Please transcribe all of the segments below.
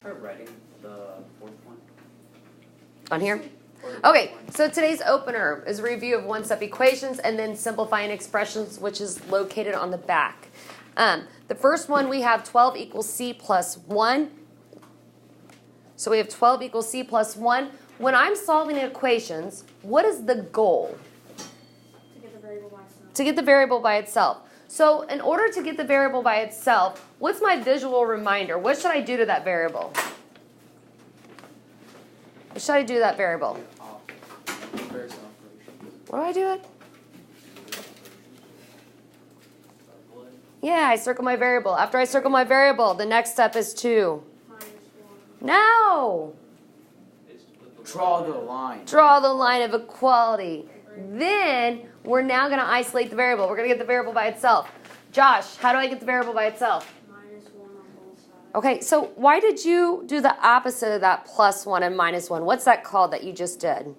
Start writing the fourth one. On here? Okay, so today's opener is a review of one-step equations and then simplifying expressions, which is located on the back. The first one, we have 12 equals c plus 1. So we have 12 equals c plus 1. When I'm solving equations, what is the goal? To get the variable by itself. To get the variable by itself. So in order to get the variable by itself, what's my visual reminder? What should I do to that variable? What should I do to that variable? What do I do it? Yeah, I circle my variable. After I circle my variable, the next step is to... No! Draw the line. Draw the line of equality. Then we're now going to isolate the variable. We're going to get the variable by itself. Josh, how do I get the variable by itself? -1 on both sides. Okay, so why did you do the opposite of that +1 and -1? What's that called that you just did?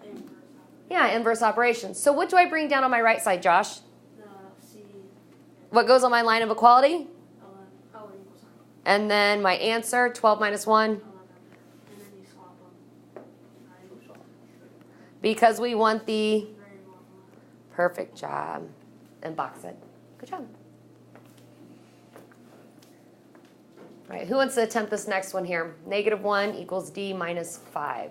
Inverse Yeah, inverse operations. So what do I bring down on my right side, Josh? the C, What goes on my line of equality? equal sign. And then my answer, 12 minus 1, 11. And then you swap them. because we want the Variable. perfect job. And box it. Good job. All right, who wants to attempt this next one here? -1 equals d minus 5.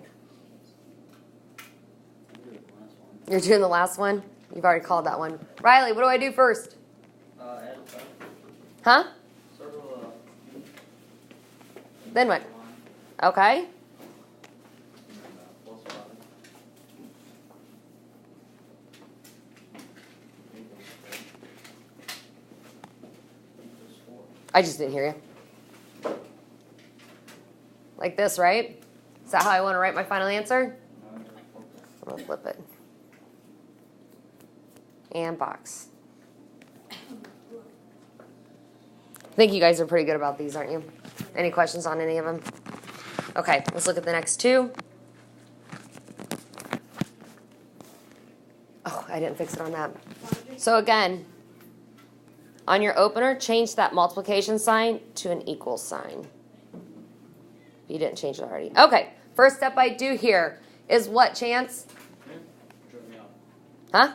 You're doing the last one? You've already called that one. Riley, what do I do first? Add Huh? circle Then what? Okay. plus 5. Equals 4. I just didn't hear you. Like this, right? Is that how I want to write my final answer? I'm going to flip it. And box. I think you guys are pretty good about these, aren't you? Any questions on any of them? Okay, let's look at the next two. Oh, I didn't fix it on that. So again, on your opener, change that multiplication sign to an equal sign. You didn't change it already. Okay, first step I do here is what, Chance? Huh?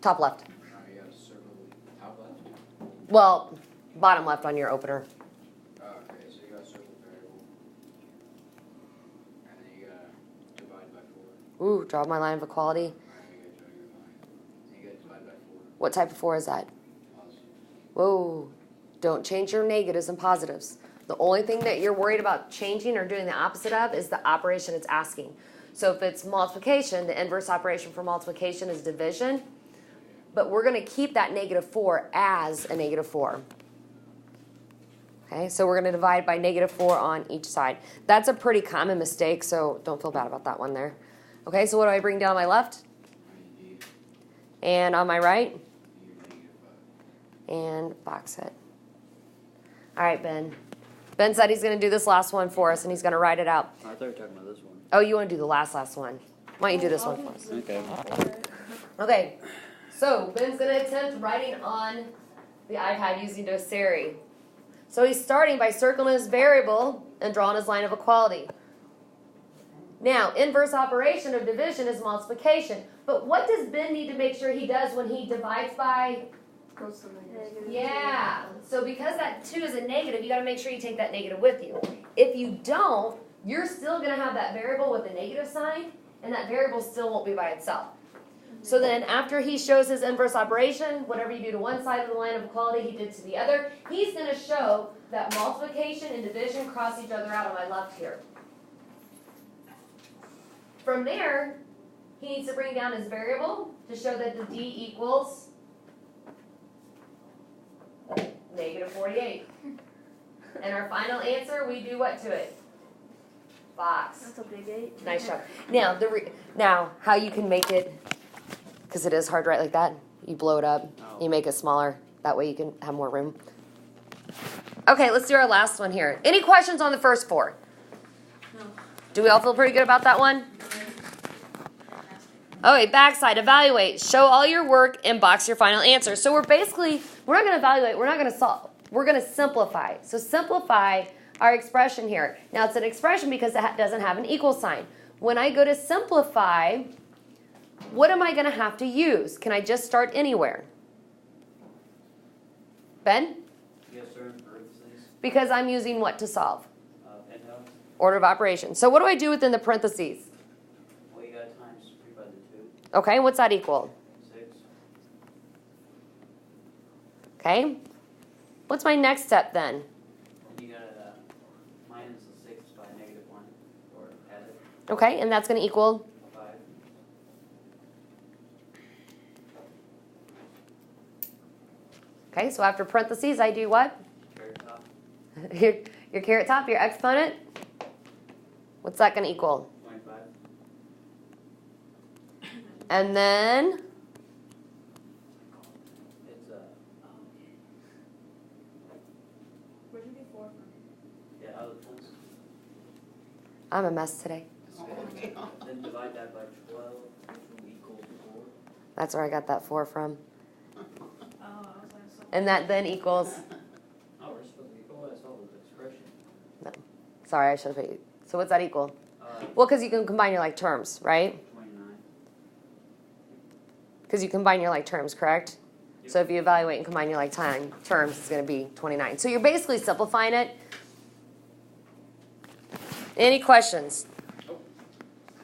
Top left. Well, bottom left on your opener. Okay, so you got to circle variable. And then you got to divide by 4. Ooh, draw my line of equality. Alright, you got to draw your line. Then you got to divide by 4. What type of 4 is that? Positive. Whoa, don't change your negatives and positives. The only thing that you're worried about changing or doing the opposite of is the operation it's asking. So if it's multiplication, the inverse operation for multiplication is division. But we're going to keep that -4 as a -4. Okay, so we're going to divide by -4 on each side. That's a pretty common mistake, so don't feel bad about that one there. Okay, so what do I bring down on my left? And on my right? And box it. All right, Ben. Ben said he's going to do this last one for us, and he's going to write it out. I thought you were talking about this one. Oh, you want to do the last one. Why don't you do this one for us? Okay. Okay, so Ben's going to attempt writing on the iPad using Doceri. So he's starting by circling his variable and drawing his line of equality. Now, inverse operation of division is multiplication. But what does Ben need to make sure he does when he divides by... Goes to negative. Yeah, so because that 2 is a negative, you got to make sure you take that negative with you. If you don't, you're still going to have that variable with a negative sign, and that variable still won't be by itself. So then after he shows his inverse operation, whatever you do to one side of the line of equality, he did to the other. He's going to show that multiplication and division cross each other out on my left here. From there, he needs to bring down his variable to show that the d equals -48. And our final answer, we do what to it? Box. That's a big 8. Nice job. Now, now how you can make it, because it is hard to write like that, you blow it up, you make it smaller. That way you can have more room. Okay, let's do our last one here. Any questions on the first 4? No. Do we all feel pretty good about that one? Okay, backside, evaluate. Show all your work and box your final answer. So we're not going to evaluate. We're not going to we're gonna simplify. So simplify our expression here. Now it's an expression because it doesn't have an equal sign. When I go to simplify, what am I gonna have to use? Can I just start anywhere? Ben? Yes, sir, in parentheses, Because I'm using what to solve? penthouse. Order of operations. So what do I do within the parentheses? Well, you got times 3 by the 2, Okay, what's that equal? 6. Okay. What's my next step then? And you got minus the 6 by negative 1, or add it, Okay, and that's gonna equal? 5. Okay, so after parentheses, I do what? Carrot top, your carrot top, your exponent. What's that gonna equal? 25. And then, It's Where'd you get 4 from? yeah, out of the tens. I'm a mess today. Then divide that by 12, which will equal 4. That's where I got that 4 from. Oh, I was like, so. And that then equals, Oh, we're supposed to equal, that's all the expression. sorry, I should have put, so what's that equal? Uh, Well, because you can combine your like terms, right? 29. Because you combine your like terms, correct? Yep. So if you evaluate and combine your like time terms, it's going to be 29. So you're basically simplifying it. Any questions?